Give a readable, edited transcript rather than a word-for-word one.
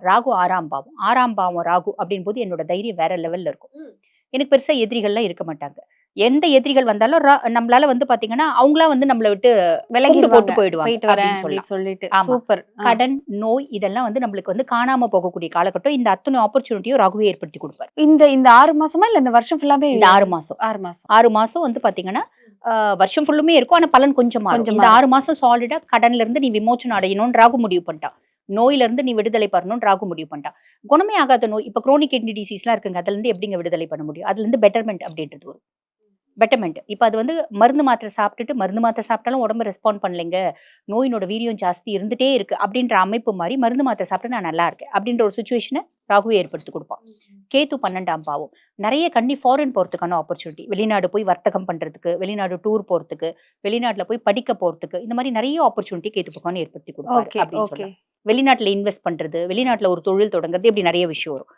ராகு 6ஆம் பாவம். 6ஆம் பாவம் ராகு அப்படின்போது என்னோட தைரியம் வேற லெவல்ல இருக்கும். எனக்கு பெருசா எதிரிகள்லாம் இருக்க மாட்டாங்க. எந்த எதிரிகள் வந்தாலும் நம்மளால வந்து பாத்தீங்கன்னா, அவங்களா வந்து நம்மள விட்டு கூண்டு விலகிடுவாங்க. போட்டு போயிடுவாங்க போயிட்டு வரேன் அப்படின்னு சொல்லலாம். அப்படின்னு சொல்லிட்டு. ஆமா. சூப்பர். கடன், நோய் இதெல்லாம் வந்து நம்மளுக்கு வந்து காணாம போகக்கூடிய காலகட்டம். இந்த அத்தனை ஆப்பர்ச்சுனிட்டியும் ராகுவே ஏற்படுத்தி குடுப்பாரு. இந்த இந்த 6 மாசமா இல்ல இந்த வருஷம் ஃபுல்லாவே? இந்த 6 மாசம். 6 மாசம். 6 மாசம் வந்து பாத்தீங்கன்னா, வருஷம் ஃபுல்லுமே இருக்கும். ஆனா பலன் கொஞ்சம் மாறும். கொஞ்சம் இந்த மாறும். 6 மாசம் சாலிடா கடன்ல இருந்து நீ விமோச்சனம் அடையணும்னு ராகு முடிவு பண்ணிட்டான். நோயில இருந்து நீ விடுதலை பெறணும்னு ராகு முடிவு பண்ணிட்டான். குணமே ஆகாத நோய் இப்ப குரோனிக் கிட்னி டிசீஸ்லாம் இருக்குங்க. அதுல இருந்து எப்படிங்க விடுதலை பண்ண முடியும்? அதுல இருந்து பெட்டர்மென்ட் அப்படின்றது வரும். பெட்டர்மென்ட். இப்ப அது வந்து மருந்து மாத்திரை சாப்பிட்டுட்டு, மருந்து மாத்திரை சாப்பிட்டாலும் உடம்பு ரெஸ்பாண்ட் பண்ணலைங்க. நோயினோட வீரியம் ஜாஸ்தி இருந்துட்டே இருக்கு. அப்படின்ற அமைப்பு மாரி மருந்து மாத்திரை சாப்பிட்டு நான் நல்லா இருக்கேன். அப்படின்ற ஒரு சிச்சுவேஷன ராகுவே ஏற்படுத்தி குடுப்பான். கேது 12ஆம் பாவம். நெறைய ஃபாரின் போறதுக்கான ஆப்பர்ச்சுனிட்டி. வெளிநாடு போய் வர்த்தகம் பண்றதுக்கு, வெளிநாடு டூர் போறதுக்கு, வெளிநாட்ல போய் படிக்க போறதுக்கு, இந்த மாரி நெறைய ஆப்பர்ச்சுனிட்டி கேது பகவான் ஏற்படுத்தி குடுப்பாரு ஓகே, அப்படின்னு ஓகே. சொல்லலாம். வெளிநாட்ல இன்வெஸ்ட் பண்றது, வெளிநாட்ல ஒரு தொழில் தொடங்குறது இப்படி நெறைய விஷயம் வரும்.